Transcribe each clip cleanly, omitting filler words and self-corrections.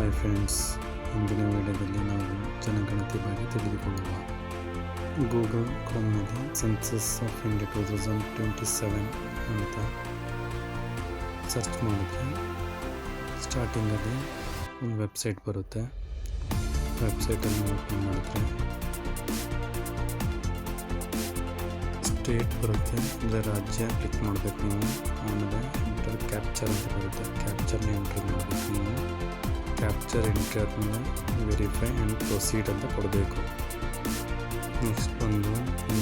Hi friends, ಇಂದಿನ ವಿಡಿಯೋದಲ್ಲಿ ನಾವು ಜನಗಣತಿ ಬಗ್ಗೆ ತಿಳಿದುಕೊಳ್ಳುವ. ಗೂಗಲ್ ಕ್ರೋಮ್ನಲ್ಲಿ ಸೆನ್ಸಸ್ ಆಫ್ ಇಂಡಿಯಾ 2027 ಅಂತ ಸರ್ಚ್ ಮಾಡಿದ್ರೆ ಸ್ಟಾರ್ಟಿಂಗಲ್ಲಿ ಒಂದು ವೆಬ್ಸೈಟ್ ಬರುತ್ತೆ. ವೆಬ್ಸೈಟನ್ನು ಓಪನ್ ಮಾಡಿದ್ರೆ ಸ್ಟೇಟ್ ಬರುತ್ತೆ, ಅಂದರೆ ರಾಜ್ಯ ಕ್ಲಿಕ್ ಮಾಡಬೇಕು ನೀವು. ಆಮೇಲೆ ಕ್ಯಾಪ್ಚರ್ ಅಂತ ಬರುತ್ತೆ, ಕ್ಯಾಪ್ಚರ್ನ ಎಂಟ್ರಿ ಮಾಡಬೇಕು ನೀವು. ಕ್ಯಾಪ್ಚರ್ ಎಂಟ್ರಿ ಆದಮೇಲೆ ವೆರಿಫೈ ಆ್ಯಂಡ್ ಪ್ರೊಸೀಡ್ ಅಂತ ಕೊಡಬೇಕು. ನೆಕ್ಸ್ಟ್ ಬಂದು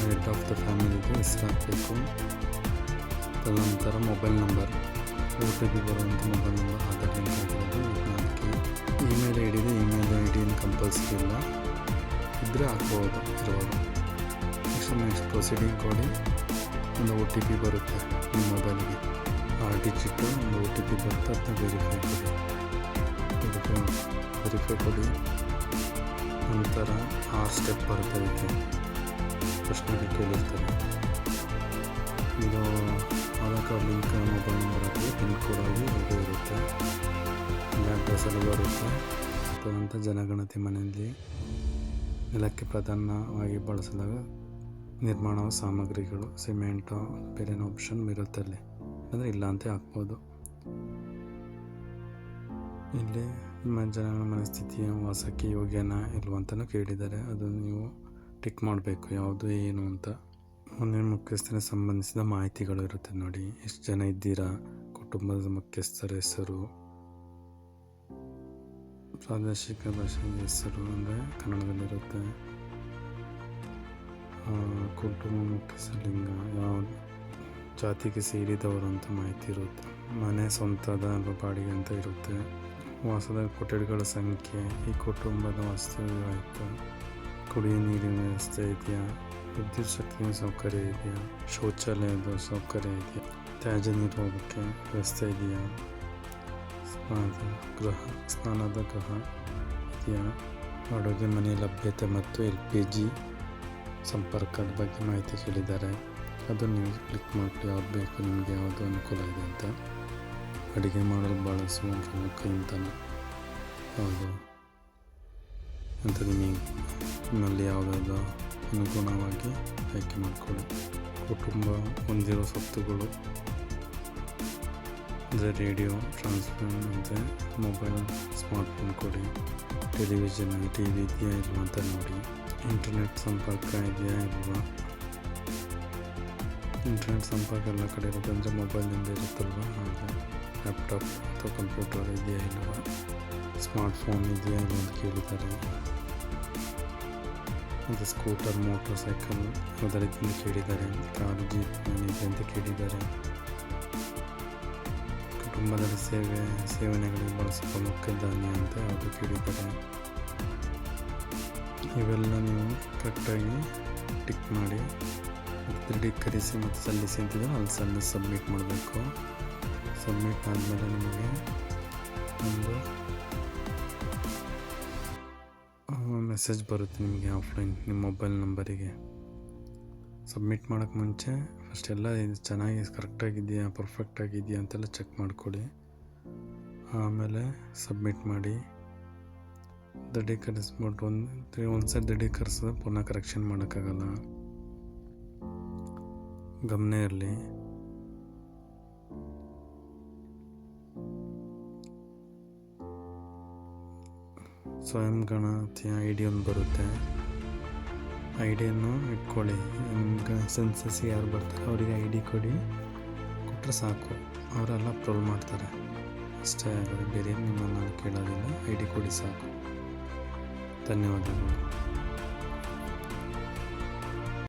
ಹೆಡ್ ಆಫ್ ದ ಫ್ಯಾಮಿಲಿಗೆ ಹೆಸರು ಹಾಕಬೇಕು. ತದನಂತರ ಮೊಬೈಲ್ ನಂಬರ್, OTP ಬರುವಂಥ ಮೊಬೈಲ್ ನಂಬರ್, ಆಧಾರ್ ಲಿಂಕ್ ಆಗಿರೋದು ಅದಕ್ಕೆ. ಇಮೇಲ್ ಐ ಡಿದೆ ಇಮೇಲ್ ಐ ಡಿ ಏನು ಕಂಪಲ್ಸರಿ ಇಲ್ಲ, ಇದ್ದರೆ ಹಾಕ್ಬೋದು ಇರುವಾಗ. ನೆಕ್ಸ್ಟ್ ಪ್ರೊಸೀಡಿಂಗ್ ಕೊಡಿ. ಒಂದು OTP ಬರುತ್ತೆ ನಿಮ್ಮ ಮೊಬೈಲ್ಗೆ, 6 ಡಿಜಿಟು ಒಂದು OTP ಬರುತ್ತೆ, ಅದನ್ನ ವೆರಿಫೈ ಕೊಡಿ. ನಂತರ 6 ಸ್ಟೆಪ್ ಬರುತ್ತೆ. ಅದಕ್ಕೆ ಪ್ರಶ್ನೆಗೆ ಕೇಳಿರ್ತಾರೆ. ಇದು Aadhaar card link mobile number ಆಗಿ ಪಿನ್ ಕೋಡ್ ಆಗಿ ಅದು ಇರುತ್ತೆ, ಅಡ್ರೆಸ್ ಎಲ್ಲ ಬರುತ್ತೆ. ತದನಂತರ ಜನಗಣತಿ ಮನೆಯಲ್ಲಿ ನೆಲಕ್ಕೆ ಪ್ರಧಾನವಾಗಿ ಬಳಸಿದಾಗ ನಿರ್ಮಾಣ ಸಾಮಗ್ರಿಗಳು, ಸಿಮೆಂಟು, ಬೇರೆ ಆಪ್ಷನ್ ಇರುತ್ತಲ್ಲಿ, ಅಂದರೆ ಇಲ್ಲ ಅಂತ ಹಾಕ್ಬೋದು. ಇಲ್ಲಿ ನಿಮ್ಮ ಜನಗಳ ಮನಸ್ಥಿತಿಯ ವಾಸಕ್ಕೆ ಯೋಗ್ಯನಾ ಇಲ್ವಂತಲೂ ಕೇಳಿದ್ದಾರೆ, ಅದನ್ನು ನೀವು ಟಿಕ್ ಮಾಡಬೇಕು ಯಾವುದು ಏನು ಅಂತ. ಮುಂದಿನ ಮುಖ್ಯಸ್ಥನ ಸಂಬಂಧಿಸಿದ ಮಾಹಿತಿಗಳು ಇರುತ್ತೆ ನೋಡಿ. ಎಷ್ಟು ಜನ ಇದ್ದೀರಾ, ಕುಟುಂಬದ ಮುಖ್ಯಸ್ಥರ ಹೆಸರು, ಪ್ರಾದೇಶಿಕ ಭಾಷೆಯ ಹೆಸರು ಅಂದರೆ ಕನ್ನಡದಲ್ಲಿರುತ್ತೆ, ಕುಟುಂಬ ಮುಖ್ಯಸ್ಥ ಲಿಂಗ, ಯಾವ ಜಾತಿಗೆ ಸೇರಿದವರು ಅಂತ ಮಾಹಿತಿ ಇರುತ್ತೆ, ಮನೆ ಸ್ವಂತದ ಅಥವಾ ಬಾಡಿಗೆ ಅಂತ ಇರುತ್ತೆ, ವಾಸದ ಕೊಠಡಿಗಳ ಸಂಖ್ಯೆ, ಈ ಕುಟುಂಬದ ವಾಸ್ತವ್ಯವಾಯಿತು, ಕುಡಿಯುವ ನೀರಿನ ವ್ಯವಸ್ಥೆ ಇದೆಯಾ, ವಿದ್ಯುತ್ ಶಕ್ತಿಯ ಸೌಕರ್ಯ ಇದೆಯಾ, ಶೌಚಾಲಯದ ಸೌಕರ್ಯ ಇದೆಯಾ, ತ್ಯಾಜ್ಯ ನೀರು ಹೋಗೋಕ್ಕೆ ವ್ಯವಸ್ಥೆ ಇದೆಯಾ, ಸ್ನಾನದ ಗೃಹ ಇದೆಯಾ, ಅಡುಗೆ ಮನೆ ಲಭ್ಯತೆ ಮತ್ತು LPG ಸಂಪರ್ಕದ ಬಗ್ಗೆ ಮಾಹಿತಿ ಕೇಳಿದ್ದಾರೆ. ಅದನ್ನು ನೀವು ಕ್ಲಿಕ್ ಮಾಡಿ ಯಾವ್ದು ಬೇಕು ನಿಮಗೆ, ಯಾವುದು ಅನುಕೂಲ ಇದೆ ಅಂತ. ಅಡುಗೆ ಮಾಡಲು ಬಳಸುವ ಪ್ರಮುಖ ಇಂಧನ ಯಾವುದು ಅಂತ ನಿಮ್ಮಲ್ಲಿ ಯಾವುದಾದ್ರು ಅನುಗುಣವಾಗಿ ಆಯ್ಕೆ ಮಾಡಿಕೊಳ್ಳಿ. ಕುಟುಂಬ ಹೊಂದಿರೋ ಸ್ವತ್ತುಗಳು ಅಂದರೆ ರೇಡಿಯೋ, ಟ್ರಾನ್ಸ್ಫರ್ ಮತ್ತು ಮೊಬೈಲ್, ಸ್ಮಾರ್ಟ್ಫೋನ್ ಕೊಡಿ. ಟೆಲಿವಿಷನ್, TV ಇದೆಯಾ ಇಲ್ವಾ ಅಂತ ನೋಡಿ. ಇಂಟರ್ನೆಟ್ ಸಂಪರ್ಕ ಇದೆಯಾ ಇಲ್ವಾ, ಇಂಟರ್ನೆಟ್ ಸಂಪರ್ಕ ಎಲ್ಲ ಕಡೆ ಇರುತ್ತೆ, ಅಂದರೆ ಮೊಬೈಲಿಂದ ಇರುತ್ತಲ್ವ, ಹಾಗೆ ಲ್ಯಾಪ್ಟಾಪ್ ಅಥವಾ ಕಂಪ್ಯೂಟರ್ ಇದೆಯಾ ಇಲ್ವಾ, ಸ್ಮಾರ್ಟ್ಫೋನ್ ಇದೆಯಾ ಇಲ್ವಾ ಅಂತ ಕೇಳಿದ್ದಾರೆ. ಮತ್ತು ಸ್ಕೂಟರ್, ಮೋಟರ್ ಸೈಕಲ್ ಯಾವುದೇ ರೀತಿಯಿಂದ ಕೇಳಿದ್ದಾರೆ. ಕಾರು, ಜೀಪ್ ಇದೆ ಅಂತ ಕೇಳಿದ್ದಾರೆ. ಕುಟುಂಬದಲ್ಲಿ ಸೇವನೆಗಳಿಗೆ ಬಳಸುವ ಮುಖ್ಯ ಧಾನ್ಯ ಅಂತ ಯಾವುದು ಕೇಳಿದ್ದಾರೆ. ಇವೆಲ್ಲ ನೀವು ಕರೆಕ್ಟಾಗಿ ಟಿಕ್ ಮಾಡಿ ದೃಢೀಕರಿಸಿ ಮತ್ತು ಸಲ್ಲಿಸಿ ಅಂತಿದ್ರೆ ಅಲ್ಲಿ ಸಬ್ಮಿಟ್ ಮಾಡಬೇಕು. ಸಬ್ಮಿಟ್ ಆದಮೇಲೆ ನಿಮಗೆ ಒಂದು ಮೆಸೇಜ್ ಬರುತ್ತೆ ನಿಮಗೆ ಆಫ್ಲೈನ್ ನಿಮ್ಮ ಮೊಬೈಲ್ ನಂಬರಿಗೆ. ಸಬ್ಮಿಟ್ ಮಾಡೋಕ್ಕೆ ಮುಂಚೆ ಫಸ್ಟ್ ಎಲ್ಲ ಇದು ಚೆನ್ನಾಗಿ ಕರೆಕ್ಟಾಗಿದೆಯಾ, ಪರ್ಫೆಕ್ಟಾಗಿದೆಯಾ ಅಂತೆಲ್ಲ ಚೆಕ್ ಮಾಡ್ಕೊಳ್ಳಿ. ಆಮೇಲೆ ಸಬ್ಮಿಟ್ ಮಾಡಿ. ದೃಢೀಕರಿಸ್ಬಿಟ್ಟು ಒಂದು ಸರಿ ದೃಢೀಕರಿಸಿದ್ರೆ ಪುನಃ ಕರೆಕ್ಷನ್ ಮಾಡೋಕ್ಕಾಗಲ್ಲ, ಗಮನ ಇರಲಿ. ಸ್ವಯಂ ಗಣತಿಯ ID ಒಂದು ಬರುತ್ತೆ, ಐಡಿಯನ್ನು ಇಟ್ಕೊಳ್ಳಿ. ನಿಮ್ಗೆ ಸೆನ್ಸಸ್ಗೆ ಯಾರು ಬರ್ತಾರೆ ಅವರಿಗೆ ID ಕೊಡಿ, ಕೊಟ್ಟರೆ ಸಾಕು, ಅವರೆಲ್ಲ ಅಪ್ರೂವಲ್ ಮಾಡ್ತಾರೆ, ಅಷ್ಟೇ ಆಗೋದು. ಬೇರೆ ನಿಮ್ಮನ್ನು ಕೇಳೋದಿಲ್ಲ, ID ಕೊಡಿ ಸಾಕು. ಧನ್ಯವಾದಗಳು.